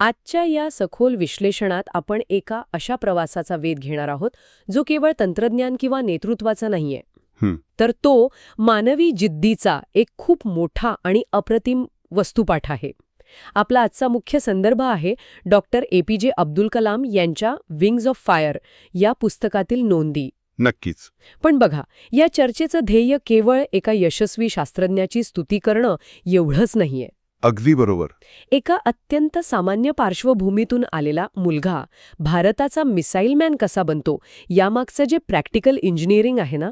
आजच्या या सखोल विश्लेषणात आपण एका अशा प्रवासाचा वेध घेणार आहोत जो केवळ तंत्रज्ञान किंवा नेतृत्वाचा नाहीये, तर तो मानवी जिद्दीचा एक खूप मोठा आणि अप्रतिम वस्तुपाठ आहे. आपला आजचा मुख्य संदर्भ आहे डॉक्टर APJ अब्दुल कलाम यांच्या विंग्ज ऑफ फायर या पुस्तकातील नोंदी. नक्कीच. पण बघा, या चर्चेचं ध्येय केवळ एका यशस्वी शास्त्रज्ञाची स्तुती करणं एवढंच नाहीये. अगदी बरोबर. एका अत्यंत सामान्य पार्श्वभूमीतून आलेला मुलगा भारताचा मिसाईल मॅन कसा बनतो यामागचं जे प्रॅक्टिकल इंजिनिअरिंग आहे ना,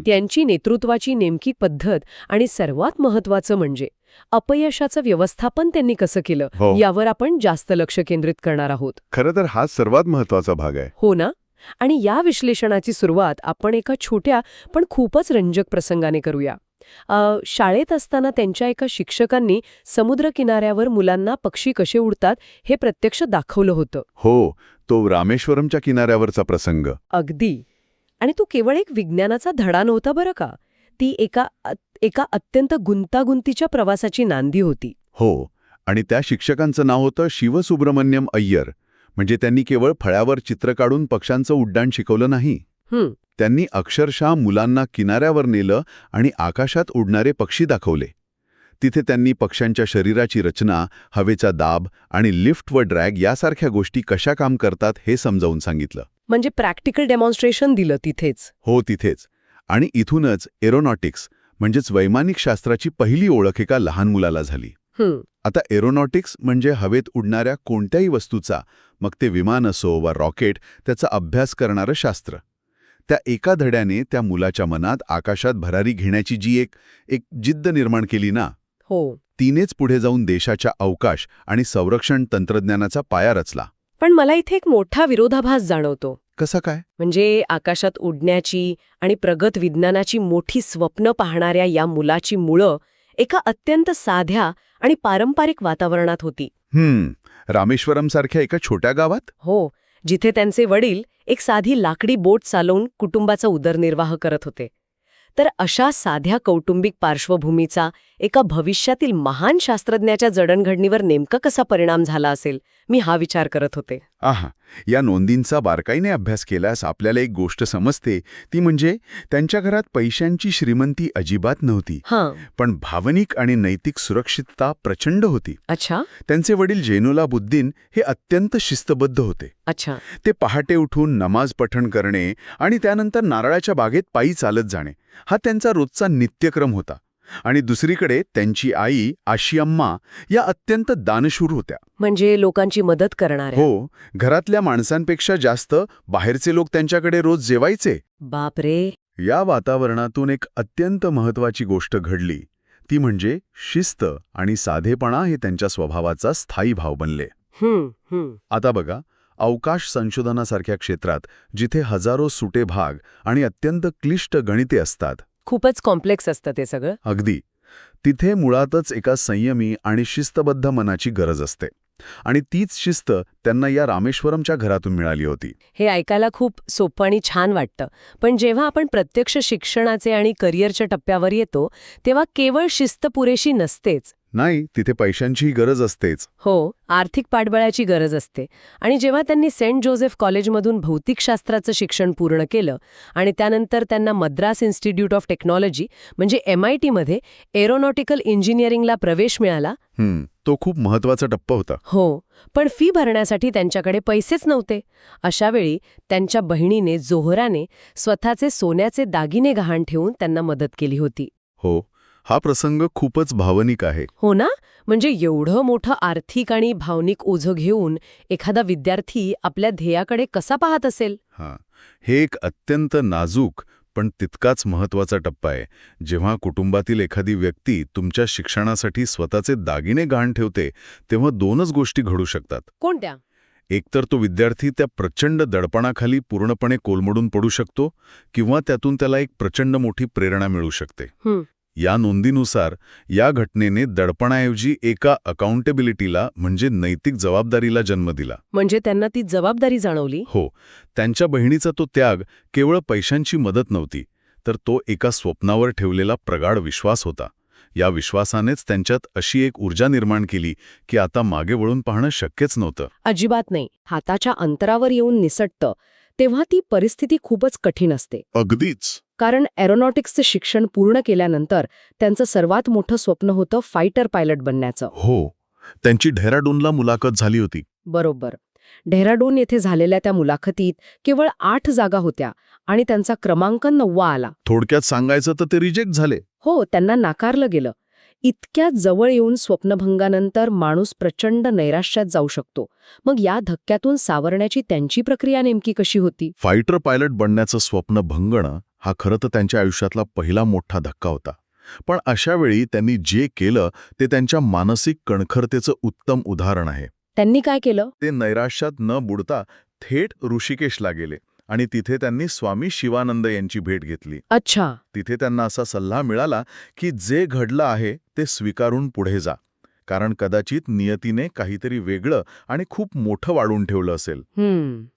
त्यांची नेतृत्वाची नेमकी पद्धत आणि सर्वात महत्वाचं म्हणजे अपयशाचं व्यवस्थापन त्यांनी कसं केलं, यावर आपण जास्त लक्ष केंद्रित करणार आहोत. खरं तर हा सर्वात महत्वाचा भाग आहे. हो ना? आणि या विश्लेषणाची सुरुवात आपण एका छोट्या पण खूपच रंजक प्रसंगाने करूया. शाळेत असताना त्यांच्या एका शिक्षकांनी समुद्रकिनाऱ्यावर मुलांना पक्षी कसे उडतात हे प्रत्यक्ष दाखवलं होतं. हो, तो रामेश्वरमच्या किनाऱ्यावरचा प्रसंग. अगदी. आणि तो केवळ एक विज्ञानाचा धडा नव्हता बरं का, ती एका अत्यंत गुंतागुंतीच्या प्रवासाची नांदी होती. हो, आणि त्या शिक्षकांचं नाव होतं शिवसुब्रमण्यम अय्यर. म्हणजे त्यांनी केवळ फळ्यावर चित्र काढून पक्ष्यांचं उड्डाण शिकवलं नाही. त्यांनी अक्षरशः मुलांना किनाऱ्यावर नेलं आणि आकाशात उडणारे पक्षी दाखवले. तिथे त्यांनी पक्ष्यांच्या शरीराची रचना, हवेचा दाब आणि लिफ्ट व ड्रॅग यासारख्या गोष्टी कशा काम करतात हे समजावून सांगितलं. म्हणजे प्रॅक्टिकल डेमॉन्स्ट्रेशन दिलं तिथेच. हो, तिथेच. आणि इथूनच एरोनॉटिक्स म्हणजेच वैमानिक शास्त्राची पहिली ओळख एका लहान मुलाला झाली. आता एरोनॉटिक्स म्हणजे हवेत उडणाऱ्या कोणत्याही वस्तूचा, मग ते विमान असो वा रॉकेट, त्याचा अभ्यास करणारं शास्त्र. त्या एका धड्याने त्या मुलाच्या मनात आकाशात भरारी घेण्याची जी एक जिद्द निर्माण केली ना, तिनेच पुढे जाऊन देशाच्या अवकाश आणि संरक्षण तंत्रज्ञानाचा पाया रचला. पण मला इथे एक मोठा विरोधाभास जाणवतो. कसा काय? म्हणजे आकाशात उडण्याची आणि प्रगत विज्ञानाची मोठी स्वप्न पाहणाऱ्या या मुलाची मुळं एका अत्यंत साध्या आणि पारंपरिक वातावरणात होती. रामेश्वरमसारख्या एका छोट्या गावात? हो, जिथे त्यांचे वडील एक साधी लाकडी बोट चालवून कुटुंबाचा उदरनिर्वाह करत होते. तर अशा साध्या कौटुंबिक पार्श्वभूमीचा एका भविष्यातील महान शास्त्रज्ञाच्या जडणघडणीवर नेमका कसा परिणाम झाला असेल, मी हा विचार करत होते. या नोंदींचा बारकाईने अभ्यास केल्यास आपल्याला एक गोष्ट समजते, ती म्हणजे त्यांच्या घरात पैशांची श्रीमंती अजिबात नव्हती, पण भावनिक आणि नैतिक सुरक्षितता प्रचंड होती. अच्छा. त्यांचे वडील जैनुलाबुद्दीन हे अत्यंत शिस्तबद्ध होते. अच्छा. ते पहाटे उठून नमाज पठण करणे आणि त्यानंतर नारळाच्या बागेत पायी चालत जाणे हा त्यांचा रोजचा नित्यक्रम होता. आणि दुसरीकडे त्यांची आई आशिअम्मा या अत्यंत दानशूर होत्या. म्हणजे लोकांची मदत करणाऱ्या. हो, घरातल्या माणसांपेक्षा जास्त बाहेरचे लोक त्यांच्याकडे रोज जेवायचे. बापरे. या वातावरणातून एक अत्यंत महत्वाची गोष्ट घडली, ती म्हणजे शिस्त आणि साधेपणा हे त्यांच्या स्वभावाचा स्थायी भाव बनले. आता बघा, अवकाश संशोधनासारख्या क्षेत्रात जिथे हजारो सुटे भाग आणि अत्यंत क्लिष्ट गणिते असतात, खूपच कॉम्प्लेक्स असतं ते सगळं. अगदी. तिथे मुळातच एका संयमी आणि शिस्तबद्ध मनाची गरज असते. आणि तीच शिस्त त्यांना या रामेश्वरमच्या घरातून मिळाली होती. हे ऐकायला खूप सोपं आणि छान वाटतं. पण जेव्हा आपण प्रत्यक्ष शिक्षणाचे आणि करिअरच्या टप्प्यावर येतो, तेव्हा केवळ शिस्त पुरेशी नसतेच. नाही, तिथे पैशांचीही गरज असतेच. हो, आर्थिक पाठबळाची गरज असते. आणि जेव्हा त्यांनी सेंट जोसेफ कॉलेजमधून भौतिकशास्त्राचं शिक्षण पूर्ण केलं आणि त्यानंतर त्यांना मद्रास इन्स्टिट्यूट ऑफ टेक्नॉलॉजी म्हणजे MIT मध्ये एरोनॉटिकल इंजिनिअरिंगला प्रवेश मिळाला. तो खूप महत्वाचा टप्पा होता. हो, पण फी भरण्यासाठी त्यांच्याकडे पैसेच नव्हते. अशावेळी त्यांच्या बहिणीने जोहराने स्वतःचे सोन्याचे दागिने गहाण ठेवून त्यांना मदत केली होती. हो, हा प्रसंग खूपच भावनिक आहे. हो ना? म्हणजे एवढं मोठं आर्थिक आणि भावनिक ओझं घेऊन एखादा विद्यार्थी आपल्या ध्येयाकडे कसा पाहत असेल? हे एक अत्यंत नाजूक पण तितकाच महत्वाचा टप्पा आहे. जेव्हा कुटुंबातील एखादी व्यक्ती तुमच्या शिक्षणासाठी स्वतःचे दागिने गहाण ठेवते, तेव्हा दोनच गोष्टी घडू शकतात. कोणत्या? एकतर तो विद्यार्थी त्या प्रचंड दडपणाखाली पूर्णपणे कोलमडून पडू शकतो, किंवा त्यातून त्याला एक प्रचंड मोठी प्रेरणा मिळू शकते. या नोंदीनुसार या घटनेने दडपणाऐवजी एका अकाउंटेबिलिटीला म्हणजे नैतिक जबाबदारीला जन्म दिला. म्हणजे त्यांना ती जबाबदारी जाणवली. हो, त्यांच्या बहिणीचा तो त्याग केवळ पैशांची मदत नव्हती, तर तो एका स्वप्नावर ठेवलेला प्रगाढ विश्वास होता, या विश्वासानेच त्यांच्यात अशी एक ऊर्जा निर्माण केली की आता मागे वळून पाहणं शक्यच नव्हतं. अजिबात नाही. हाताच्या अंतरावर येऊन निसटतं तेव्हा ती परिस्थिती खूपच कठीण असते. अगदीच. कारण एरोनॉटिक्सचं शिक्षण पूर्ण केल्यानंतर त्यांचं सर्वात मोठं स्वप्न होतं फायटर पायलट बनण्याचं. हो, त्यांची डेहराडूनला मुलाखत झाली होती. बरोबर. डेहराडून येथे झालेल्या त्या मुलाखतीत केवळ 8 जागा होत्या आणि त्यांचा क्रमांक 9 आला. थोडक्यात सांगायचं तर ते रिजेक्ट झाले. हो, त्यांना नाकारलं गेलं. इतक्या जवळ येऊन स्वप्नभंगानंतर माणूस प्रचंड नैराश्यात जाऊ शकतो. मग या धक्क्यातून सावरण्याची त्यांची प्रक्रिया नेमकी कशी होती? फायटर पायलट बनण्याचं स्वप्न भंगणं हा खरं तर त्यांच्या आयुष्यातला पहिला मोठा धक्का होता. पण अशा वेळी त्यांनी जे केलं ते त्यांच्या मानसिक कणखरतेचं उत्तम उदाहरण आहे. त्यांनी काय केलं? ते नैराश्यात न बुडता थेट ऋषिकेशला गेले आणि तिथे त्यांनी स्वामी शिवानंद यांची भेट घेतली. अच्छा. तिथे त्यांना असा सल्ला मिळाला की जे घडलं आहे ते स्वीकारून पुढे जा, कारण कदाचित नियतीने काहीतरी वेगळं आणि खूप मोठं वाढून ठेवलं असेल.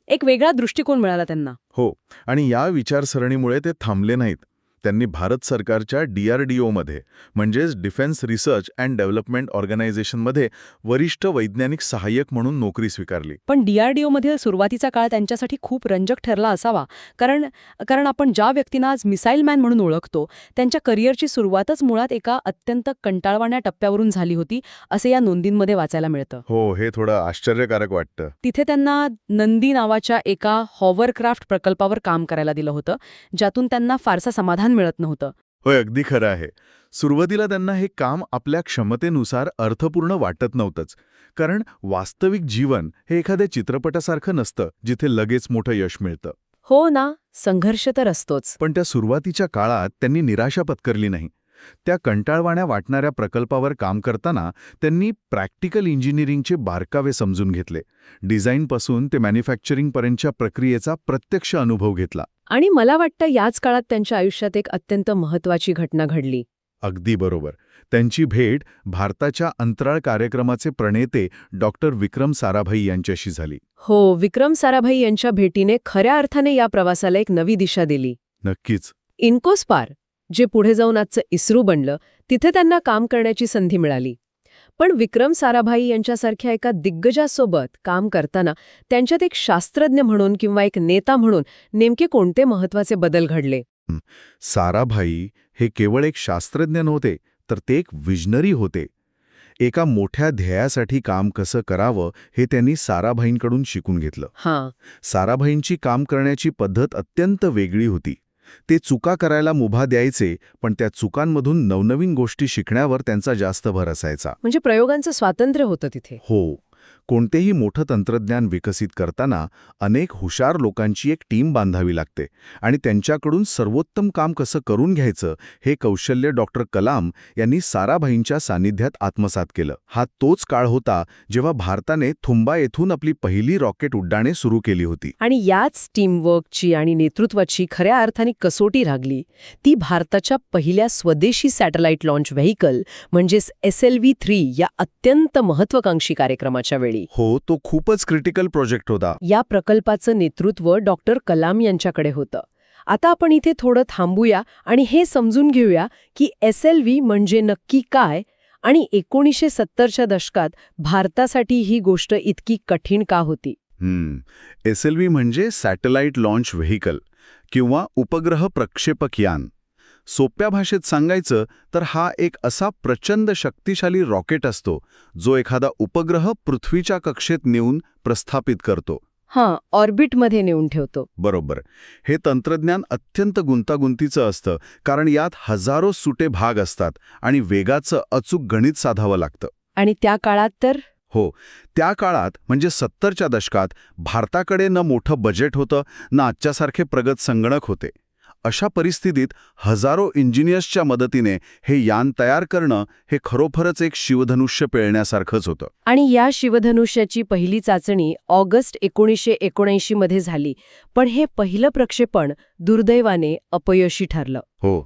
एक वेगळा दृष्टिकोन मिळाला त्यांना. हो, आणि या विचारसरणीमुळे ते थांबले नाहीत. त्यांनी भारत सरकारच्या DRDOमध्ये म्हणजेच डिफेन्स रिसर्च अँड डेव्हलपमेंट ऑर्गनायझेशनमध्ये वरिष्ठ वैज्ञानिक सहाय्यक म्हणून नोकरी स्वीकारली. पण DRDOमधील सुरुवातीचा काळ त्यांच्यासाठी खूप रंजक ठरला असावा, कारण आपण ज्या व्यक्तींना आज मिसाईल मॅन म्हणून ओळखतो त्यांच्या करिअरची सुरुवातच मुळात एका अत्यंत कंटाळवाण्या टप्प्यावरून झाली होती, असे या नोंदींमध्ये वाचायला मिळतं. हो, हे थोडं आश्चर्यकारक वाटतं. तिथे त्यांना नंदी नावाच्या एका हॉवरक्राफ्ट प्रकल्पावर काम करायला दिलं होतं, ज्यातून त्यांना फारसा समाधान मिळत नव्हतं. होय, अगदी खरं आहे. सुरुवातीला त्यांना हे काम आपल्या क्षमतेनुसार अर्थपूर्ण वाटत नव्हतंच, कारण वास्तविक जीवन हे एखाद्या चित्रपटासारखं नसतं जिथे लगेच मोठं यश मिळतं. हो ना, संघर्ष तर असतोच. पण त्या सुरुवातीच्या काळात त्यांनी निराशा पत्करली नाही. त्या कंटाळवाण्या वाटणाऱ्या प्रकल्पावर काम करताना त्यांनी प्रॅक्टिकल इंजिनिअरिंगचे बारकावे समजून घेतले. डिझाईनपासून ते मॅन्युफॅक्चरिंगपर्यंतच्या प्रक्रियेचा प्रत्यक्ष अनुभव घेतला. आणि मला वाटतं याच काळात त्यांच्या आयुष्यात एक अत्यंत महत्त्वाची घटना घडली. अगदी बरोबर. त्यांची भेट भारताच्या अंतराळ कार्यक्रमाचे प्रणेते डॉक्टर विक्रम साराभाई यांच्याशी झाली. हो, विक्रम साराभाई यांच्या भेटीने खऱ्या अर्थाने या प्रवासाला एक नवी दिशा दिली. नक्कीच. इन्कोस्पार, जे पुढे जाऊन आजचं इस्रो बनलं, तिथे त्यांना काम करण्याची संधी मिळाली. पण विक्रम साराभाई यांच्यासारख्या एका दिग्गजासोबत काम करताना त्यांच्यात एक शास्त्रज्ञ म्हणून किंवा एक नेता म्हणून नेमके कोणते महत्त्वाचे बदल घडले? साराभाई हे केवळ एक शास्त्रज्ञ नव्हते, तर ते एक विजनरी होते. एका मोठ्या ध्येयासाठी काम कसं करावं हे त्यांनी साराभाईंकडून शिकून घेतलं. साराभाईंची काम करण्याची पद्धत अत्यंत वेगळी होती. ते चुका करायला मुभा द्यायचे, पण त्या चुकांमधून नवनवीन गोष्टी शिकण्यावर त्यांचा जास्त भर असायचा. म्हणजे प्रयोगांचं स्वातंत्र्य होतं तिथे. हो. कोणतेही मोठं तंत्रज्ञान विकसित करताना अनेक हुशार लोकांची एक टीम बांधावी लागते आणि त्यांच्याकडून सर्वोत्तम काम कसं करून घ्यायचं हे कौशल्य डॉक्टर कलाम यांनी साराभाईंच्या सानिध्यात आत्मसात केलं. हा तोच काळ होता जेव्हा भारताने थुंबा येथून आपली पहिली रॉकेट उड्डाणे सुरू केली होती. आणि याच टीमवर्कची आणि नेतृत्वाची खऱ्या अर्थाने कसोटी लागली ती भारताच्या पहिल्या स्वदेशी सॅटेलाइट लॉन्च व्हेइकल म्हणजेच SLV-3 या अत्यंत महत्त्वाकांक्षी कार्यक्रमाच्या वेळी. हो, तो खूपच क्रिटिकल प्रोजेक्ट होता. या प्रकल्पाचं नेतृत्व डॉक्टर कलाम यांच्याकडे होतं. आता आपण इथे थोडं थांबूया आणि हे समजून घेऊया की SLV म्हणजे नक्की काय आणि 1970च्या दशकात भारतासाठी ही गोष्ट इतकी कठीण का होती. SLV म्हणजे सॅटेलाइट लॉन्च व्हेइकल किंवा उपग्रह प्रक्षेपक यान. सोप्या भाषेत सांगायचं तर हा एक असा प्रचंड शक्तिशाली रॉकेट असतो जो एखादा उपग्रह पृथ्वीच्या कक्षेत नेऊन प्रस्थापित करतो. ऑर्बिटमध्ये नेऊन ठेवतो. बरोबर. हे तंत्रज्ञान अत्यंत गुंतागुंतीचं असतं, कारण यात हजारो सुटे भाग असतात आणि वेगाचं अचूक गणित साधावं लागतं. आणि त्या काळात तर हो, त्या काळात म्हणजे 70च्या दशकात भारताकडे न मोठं बजेट होतं ना आजच्यासारखे प्रगत संगणक होते. अशा परिस्थितीत हजारो इंजिनियर्सच्या मदतीने हे यान तयार करणं हे खरोखरच एक शिवधनुष्य पेलण्यासारखंच होतं. आणि या शिवधनुष्याची पहिली चाचणी ऑगस्ट 1979 मध्ये झाली, पण हे पहिलं प्रक्षेपण दुर्दैवाने अपयशी ठरलं. हो,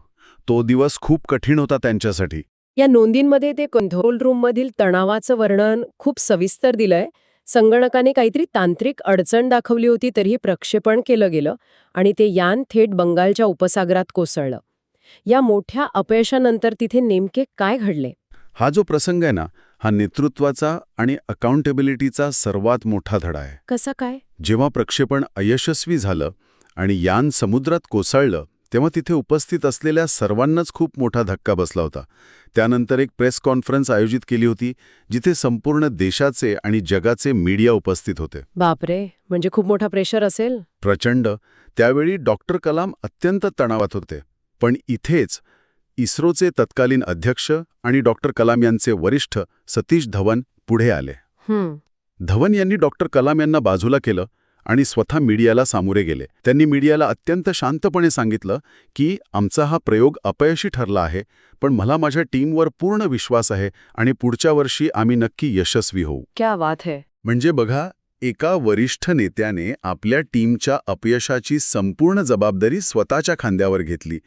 तो दिवस खूप कठीण होता त्यांच्यासाठी. या नोंदींमध्ये ते कंट्रोल रूममधील तणावाचं वर्णन खूप सविस्तर दिलंय. संगणकाने काहीतरी तांत्रिक अडचण दाखवली होती, तरीही प्रक्षेपण केलं गेलं आणि ते यान थेट बंगालच्या उपसागरात कोसळलं. या मोठ्या अपयशानंतर तिथे नेमके काय घडले? हा जो प्रसंग आहे ना, हा नेतृत्वाचा आणि अकाउंटेबिलिटीचा सर्वात मोठा धडा आहे. कसा काय? जेव्हा प्रक्षेपण अयशस्वी झालं आणि यान समुद्रात कोसळलं, तेव्हा तिथे उपस्थित असलेल्या सर्वांनाच खूप मोठा धक्का बसला होता. त्यानंतर एक प्रेस कॉन्फरन्स आयोजित केली होती, जिथे संपूर्ण देशाचे आणि जगाचे मीडिया उपस्थित होते. बापरे, म्हणजे खूप मोठा प्रेशर असेल. प्रचंड. त्यावेळी डॉक्टर कलाम अत्यंत तणावात होते. पण इथेच इस्रोचे तत्कालीन अध्यक्ष आणि डॉक्टर कलाम यांचे वरिष्ठ सतीश धवन पुढे आले. धवन यांनी डॉक्टर कलाम यांना बाजूला केलं आणि स्वतः मीडियाला सामोरे गेले. त्यांनी मीडियाला अत्यंत शांतपणे सांगितलं की आमचा हा प्रयोग अपयशी ठरला आहे, पण मला माझ्या टीमवर पूर्ण विश्वास आहे आणि पुढच्या वर्षी आम्ही नक्की यशस्वी होऊ. क्या बात है. म्हणजे बघा, एका वरिष्ठ नेत्याने आपल्या टीमच्या अपयशाची संपूर्ण जबाबदारी स्वतःच्या खांद्यावर घेतली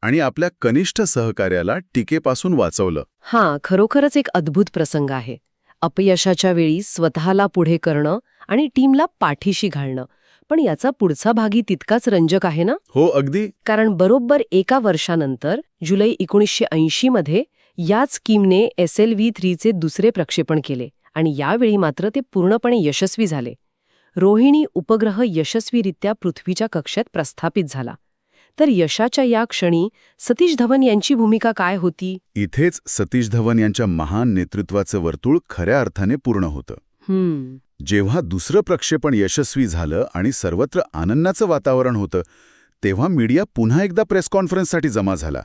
आणि आपल्या कनिष्ठ सहकार्याला टीकेपासून वाचवलं. हां, खरोखरच एक अद्भुत प्रसंग आहे. अपयशाच्या वेळी स्वतःला पुढे करणं आणि टीमला पाठीशी घालणं. पण याचा पुढचा भागही तितकाच रंजक आहे ना? हो, अगदी. कारण बरोबर एका वर्षानंतर जुलै 1980 मध्ये याच स्कीमने SLV-3चे दुसरे प्रक्षेपण केले आणि यावेळी मात्र ते पूर्णपणे यशस्वी झाले. रोहिणी उपग्रह यशस्वीरित्या पृथ्वीच्या कक्षेत प्रस्थापित झाला. तर यशाच्या या क्षणी सतीश धवन यांची भूमिका काय होती? इथेच सतीश धवन यांच्या महान नेतृत्वाचं वर्तुळ खऱ्या अर्थाने पूर्ण होतं. जेव्हा दुसरं प्रक्षेपण यशस्वी झालं आणि सर्वत्र आनंदाचं वातावरण होतं, तेव्हा मीडिया पुन्हा एकदा प्रेस कॉन्फरन्ससाठी जमा झाला.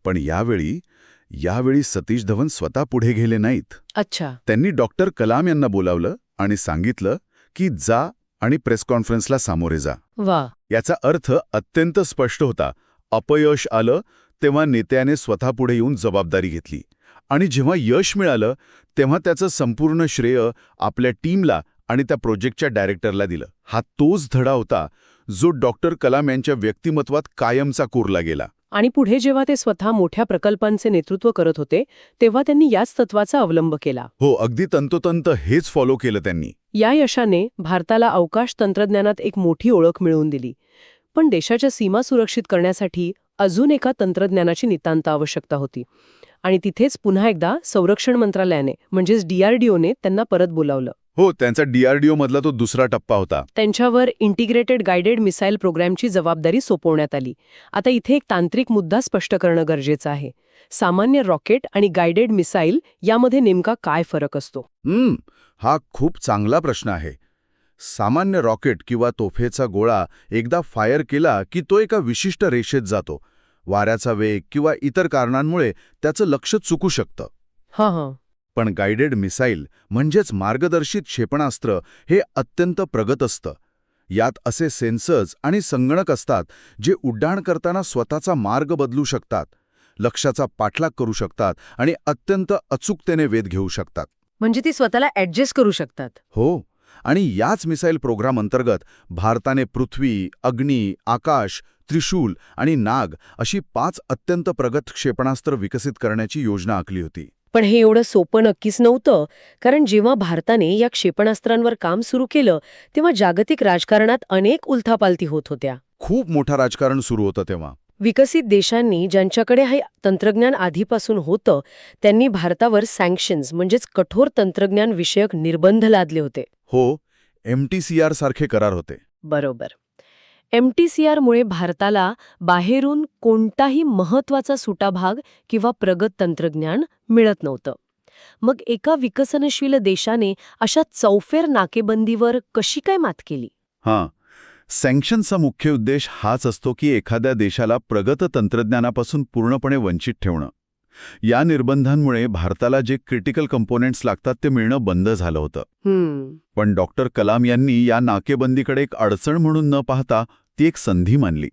पण यावेळी सतीश धवन स्वतः पुढे गेले नाहीत. अच्छा. त्यांनी डॉक्टर कलाम यांना बोलावलं आणि सांगितलं की जा आणि प्रेस कॉन्फरन्सला सामोरे जा. वा. याचा अर्थ अत्यंत स्पष्ट होता. अपयश आलं तेव्हा नेत्याने स्वतः पुढे येऊन जबाबदारी घेतली आणि जेव्हा यश मिळालं तेव्हा त्याचं संपूर्ण श्रेय आपल्या टीमला आणि त्या प्रोजेक्टच्या डायरेक्टरला दिलं. हा तोच धडा होता जो डॉक्टर कलाम यांच्या व्यक्तिमत्वात कायमचा कोरला गेला. आणि पुढे जेव्हा ते स्वतः मोठ्या प्रकल्पांचे नेतृत्व करत होते तेव्हा त्यांनी याच तत्वाचा अवलंब केला. हो, अगदी तंतोतंत हेच फॉलो केलं त्यांनी. या यशाने भारताला अवकाश तंत्रज्ञानात एक मोठी ओळख मिळवून दिली. पण देशाच्या सीमा सुरक्षित करण्यासाठी अजून एका तंत्रज्ञानाची नितांत आवश्यकता होती. आणि तिथेच पुन्हा एकदा संरक्षण मंत्रालयाने म्हणजेच DRDOने त्यांना परत बोलावलं. हो, त्यांचा DRDO मधला तो दुसरा टप्पा होता. त्यांच्यावर इंटिग्रेटेड गायडेड मिसाईल प्रोग्रॅमची जबाबदारी सोपवण्यात आली. आता इथे एक तांत्रिक मुद्दा स्पष्ट करणं गरजेचं आहे. सामान्य रॉकेट आणि गायडेड मिसाईल यामध्ये नेमका काय फरक असतो? हा खूप चांगला प्रश्न आहे. सामान्य रॉकेट किंवा तोफेचा गोळा एकदा फायर केला की तो एका विशिष्ट रेषेत जातो. वाऱ्याचा वेग किंवा इतर कारणांमुळे त्याचं लक्ष चुकू शकतं. हां. पण गायडेड मिसाईल म्हणजेच मार्गदर्शित क्षेपणास्त्र हे अत्यंत प्रगत असतं. यात असे सेन्सर्स आणि संगणक असतात जे उड्डाण करताना स्वतःचा मार्ग बदलू शकतात, लक्ष्याचा पाठलाग करू शकतात आणि अत्यंत अचूकतेने वेध घेऊ शकतात. म्हणजे ती स्वतःला ॲडजस्ट करू शकतात. हो, आणि याच मिसाईल प्रोग्राम अंतर्गत भारताने पृथ्वी, अग्नी, आकाश, त्रिशूल आणि नाग अशी 5 अत्यंत प्रगत क्षेपणास्त्र विकसित करण्याची योजना आखली होती. पण हे एवढं सोपं नक्कीच नव्हतं, कारण जेव्हा भारताने या क्षेपणास्त्रांवर काम सुरू केलं तेव्हा जागतिक राजकारणात अनेक उलथापालथी होत होत्या. खूप मोठं राजकारण सुरू होतं तेव्हा. विकसित देशांनी ज्यांच्याकडे हे तंत्रज्ञान आधीपासून होतं त्यांनी भारतावर सँक्शन्स म्हणजेच कठोर तंत्रज्ञान विषयक निर्बंध लादले होते. हो, MTCR सारखे करार होते. बरोबर. MTCRमुळे भारताला बाहेरून कोणताही महत्वाचा सुटा भाग किंवा प्रगत तंत्रज्ञान मिळत नव्हतं. मग एका विकसनशील देशाने अशा चौफेर नाकेबंदीवर कशी काय मात केली? सँक्शनचा मुख्य उद्देश हाच असतो की एखाद्या देशाला प्रगत तंत्रज्ञानापासून पूर्णपणे वंचित ठेवणं. या निर्बंधांमुळे भारताला जे क्रिटिकल कंपोनेंट्स लागतात ते मिळणं बंद झालं होतं. पण डॉक्टर कलाम यांनी या नाकेबंदीकडे एक अडचण म्हणून न पाहता ती एक संधी मानली.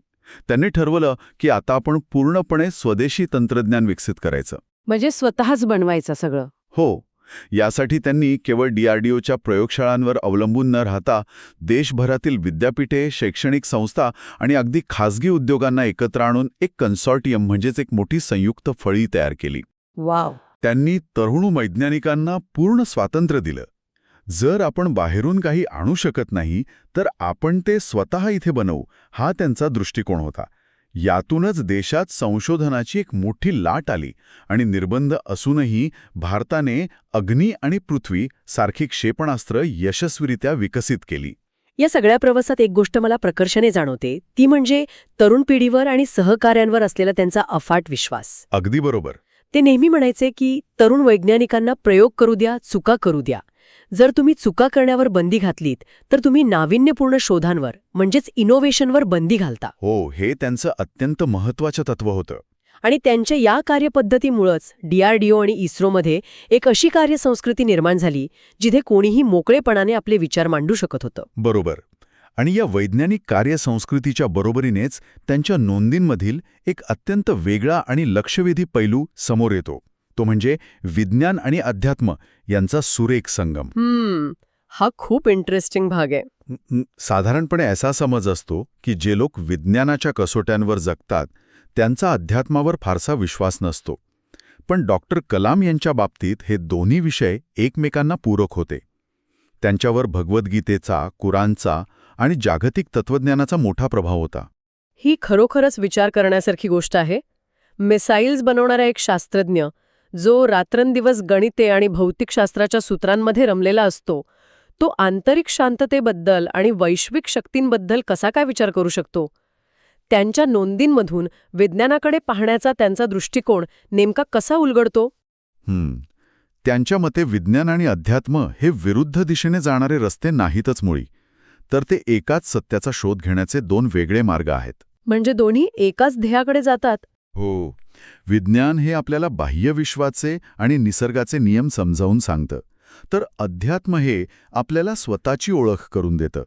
त्यांनी ठरवलं की आता आपण पूर्णपणे स्वदेशी तंत्रज्ञान विकसित करायचं. म्हणजे स्वतःच बनवायचं सगळं. हो, यासाठी त्यांनी केवळ DRDOच्या प्रयोगशाळांवर अवलंबून न राहता देशभरातील विद्यापीठे, शैक्षणिक संस्था आणि अगदी खासगी उद्योगांना एकत्र आणून एक कन्सॉर्टियम म्हणजेच एक मोठी संयुक्त फळी तयार केली. वाव. त्यांनी तरुण वैज्ञानिकांना पूर्ण स्वातंत्र्य दिलं. जर आपण बाहेरून काही आणू शकत नाही तर आपण ते स्वतः इथे बनवू, हा त्यांचा दृष्टिकोन होता. यातूनच देशात संशोधनाची एक मोठी लाट आली आणि निर्बंध असूनही भारताने अग्नी आणि पृथ्वी सारखी क्षेपणास्त्र यशस्वीरित्या विकसित केली. या सगळ्या प्रवासात एक गोष्ट मला प्रकर्षाने जाणवते, ती म्हणजे तरुण पिढीवर आणि सहकाऱ्यांवर असलेला त्यांचा अफाट विश्वास. अगदी बरोबर. ते नेहमी म्हणायचे की तरुण वैज्ञानिकांना प्रयोग करू द्या, चुका करू द्या. जर तुम्ही चुका करण्यावर बंदी घातलीत तर तुम्ही नाविन्यपूर्ण शोधांवर म्हणजेच इनोव्हेशनवर बंदी घालता. हो, हे त्यांचं अत्यंत महत्त्वाचं तत्व होतं. आणि त्यांच्या या कार्यपद्धतीमुळंच DRDO आणि इस्रोमध्ये एक अशी कार्यसंस्कृती निर्माण झाली जिथे कोणीही मोकळेपणाने आपले विचार मांडू शकत होतं. बरोबर. आणि या वैज्ञानिक कार्यसंस्कृतीच्या बरोबरीनेच त्यांच्या नोंदींमधील एक अत्यंत वेगळा आणि लक्षवेधी पैलू समोर येतो. तो म्हणजे विज्ञान आणि अध्यात्म यांचा सुरेख संगम. हा खूप इंटरेस्टिंग भाग आहे. साधारणपणे असा समज असतो की जे लोक विज्ञानाच्या कसोट्यांवर जगतात त्यांचा अध्यात्मावर फारसा विश्वास नसतो. पण डॉक्टर कलाम यांच्या बाबतीत हे दोन्ही विषय एकमेकांना पूरक होते. त्यांच्यावर भगवद्गीतेचा, कुराणचा आणि जागतिक तत्वज्ञानाचा मोठा प्रभाव होता. ही खरोखरच विचार करण्यासारखी गोष्ट आहे. मिसाईल्स बनवणारा एक शास्त्रज्ञ जो रात्रंदिवस गणिते आणि भौतिकशास्त्राच्या सूत्रांमध्ये रमलेला असतो, तो आंतरिक शांततेबद्दल आणि वैश्विक शक्तींबद्दल कसा काय विचार करू शकतो? त्यांच्या नोंदींमधून विज्ञानाकडे पाहण्याचा त्यांचा दृष्टिकोन नेमका कसा उलगडतो? त्यांच्या मते विज्ञान आणि अध्यात्म हे विरुद्ध दिशेने जाणारे रस्ते नाहीतच मुळी, तर ते एकाच सत्याचा शोध घेण्याचे दोन वेगळे मार्ग आहेत. म्हणजे दोन्ही एकाच ध्येयाकडे जातात? हो. विज्ञान हे आपल्याला बाह्यविश्वाचे आणि निसर्गाचे नियम समजावून सांगतं, तर अध्यात्म हे आपल्याला स्वतःची ओळख करून देतं.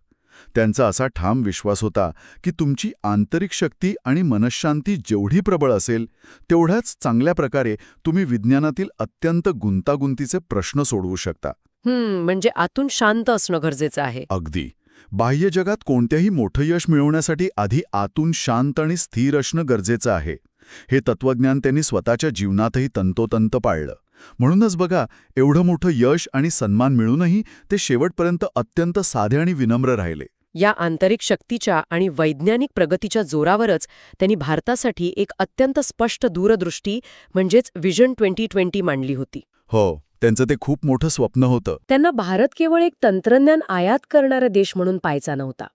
त्यांचा असा ठाम विश्वास होता की तुमची आंतरिक शक्ती आणि मनःशांती जेवढी प्रबळ असेल तेवढ्याच चांगल्या प्रकारे तुम्ही विज्ञानातील अत्यंत गुंतागुंतीचे प्रश्न सोडवू शकता. म्हणजे आतून शांत असणं गरजेचं आहे. अगदी. बाह्य जगात कोणत्याही मोठं यश मिळवण्यासाठी आधी आतून शांत आणि स्थिर असणं गरजेचं आहे. हे तत्वज्ञान त्यांनी स्वतःच्या जीवनातही तंतोतंत पाळलं. म्हणूनच बघा, एवढं मोठं यश आणि सन्मान मिळूनही ते शेवटपर्यंत अत्यंत साधे आणि विनम्र राहिले. या आंतरिक शक्तीच्या आणि वैज्ञानिक प्रगतीच्या जोरावरच त्यांनी भारतासाठी एक अत्यंत स्पष्ट दूरदृष्टी म्हणजेच विजन 2020 मांडली होती. हो, त्यांचं ते खूप मोठं स्वप्न होतं. त्यांना भारत केवळ एक तंत्रज्ञान आयात करणारा देश म्हणून पाहायचा नव्हता,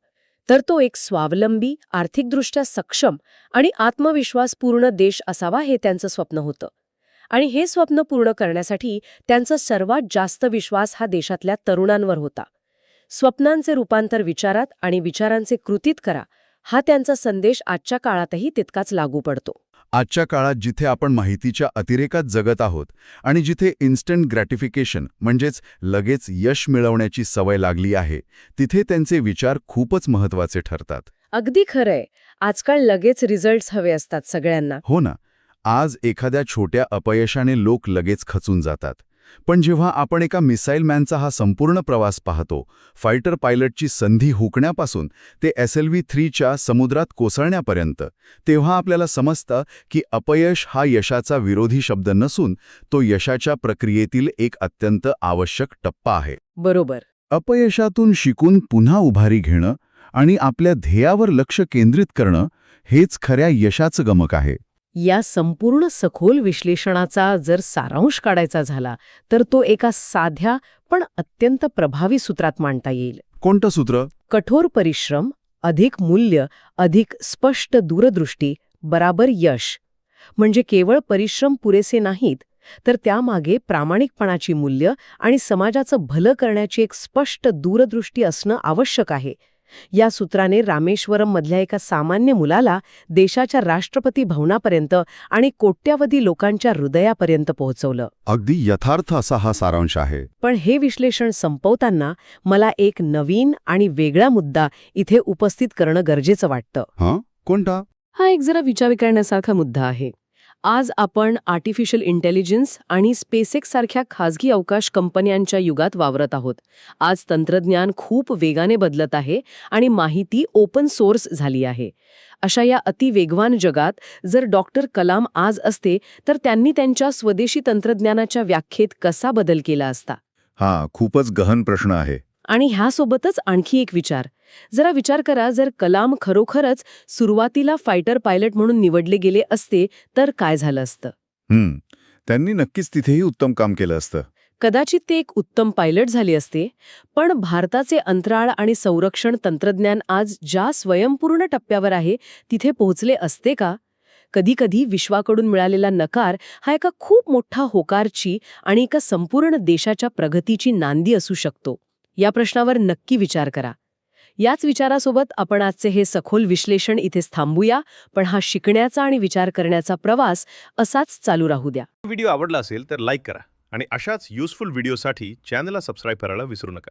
तर तो एक स्वावलंबी, आर्थिकदृष्ट्या सक्षम आणि आत्मविश्वासपूर्ण देश असावा हे त्यांचं स्वप्न होतं. आणि हे स्वप्न पूर्ण करण्यासाठी त्यांचा सर्वात जास्त विश्वास हा देशातल्या तरुणांवर होता. स्वप्नांचे रूपांतर विचारात आणि विचारांचे कृतीत करा, हा त्यांचा संदेश आजच्या काळातही तितकाच लागू पडतो. आजच्या काळात जिथे आपण माहितीच्या अतिरेकात जगत आहोत आणि जिथे इन्स्टंट ग्रॅटिफिकेशन म्हणजेच लगेच यश मिळवण्याची सवय लागली आहे, तिथे त्यांचे विचार खूपच महत्त्वाचे ठरतात. अगदी खरंय. आजकाल लगेच रिझल्ट्स हवे असतात सगळ्यांना. हो ना. आज एखाद्या छोट्या अपयशाने लोक लगेच खचून जातात. पण जेव्हा आपण एका मिसाईल मॅनचा हा संपूर्ण प्रवास पाहतो, फायटर पायलटची संधी हुकण्यापासून ते SLV-3च्या समुद्रात कोसळण्यापर्यंत, तेव्हा आपल्याला समजतं की अपयश हा यशाचा विरोधी शब्द नसून तो यशाच्या प्रक्रियेतील एक अत्यंत आवश्यक टप्पा आहे. बरोबर. अपयशातून शिकून पुन्हा उभारी घेणं आणि आपल्या ध्येयावर लक्ष केंद्रित करणं हेच खऱ्या यशाचं गमक आहे. या संपूर्ण सखोल विश्लेषणाचा जर सारांश काढायचा झाला तर तो एका साध्या पण अत्यंत प्रभावी सूत्रात मांडता येईल. कोणतं सूत्र? कठोर परिश्रम अधिक मूल्य अधिक स्पष्ट दूरदृष्टी बराबर यश. म्हणजे केवळ परिश्रम पुरेसे नाहीत, तर त्यामागे प्रामाणिकपणाची मूल्य आणि समाजाचं भलं करण्याची एक स्पष्ट दूरदृष्टी असणं आवश्यक आहे. या सूत्राने रामेश्वरम मधल्या एका सामान्य मुलाला देशाच्या राष्ट्रपती भवनापर्यंत आणि कोट्यावधी लोकांच्या हृदयापर्यंत पोहोचवलं. अगदी यथार्थ असा हा सारांश आहे. पण हे विश्लेषण संपवताना मला एक नवीन आणि वेगळा मुद्दा इथे उपस्थित करणं गरजेचं वाटतं. कोणता? हा एक जरा विचार करण्यासारखा मुद्दा आहे. आज आपण आर्टिफिशियल इंटेलिजन्स आणि स्पेसएक्स सारख्या खाजगी अवकाश कंपन्यांच्या युगात वावरत आहोत. आज तंत्रज्ञान खूप वेगाने बदलत आहे आणि माहिती ओपन सोर्स झाली आहे. अशा या अतिवेगवान जगात जर डॉक्टर कलाम आज असते तर त्यांनी त्यांच्या स्वदेशी तंत्रज्ञानाच्या व्याख्येत कसा बदल केला असता? खूपच गहन प्रश्न आहे. आणि ह्यासोबतच आणखी एक विचार. जरा विचार करा, जर कलाम खरोखरच सुरुवातीला फायटर पायलट म्हणून निवडले गेले असते तर काय झालं असतं. त्यांनी नक्कीच तिथेही उत्तम काम केलं असतं. कदाचित ते एक उत्तम पायलट झाले असते, पण भारताचे अंतराळ आणि संरक्षण तंत्रज्ञान आज ज्या स्वयंपूर्ण टप्प्यावर आहे तिथे पोहोचले असते का? कधीकधी विश्वाकडून मिळालेला नकार हा एका खूप मोठा होकारची आणि एका संपूर्ण देशाच्या प्रगतीची नांदी असू शकतो. या प्रश्नावर नक्की विचार करा. याच विचारासोबत आपण आजचे हे सखोल विश्लेषण इथेच थांबूया, पण हा शिकण्याचा आणि विचार करण्याचा प्रवास असाच चालू राहू द्या. व्हिडिओ आवडला असेल तर लाईक करा आणि अशाच युजफुल व्हिडिओसाठी चॅनलला सबस्क्राईब करायला विसरू नका.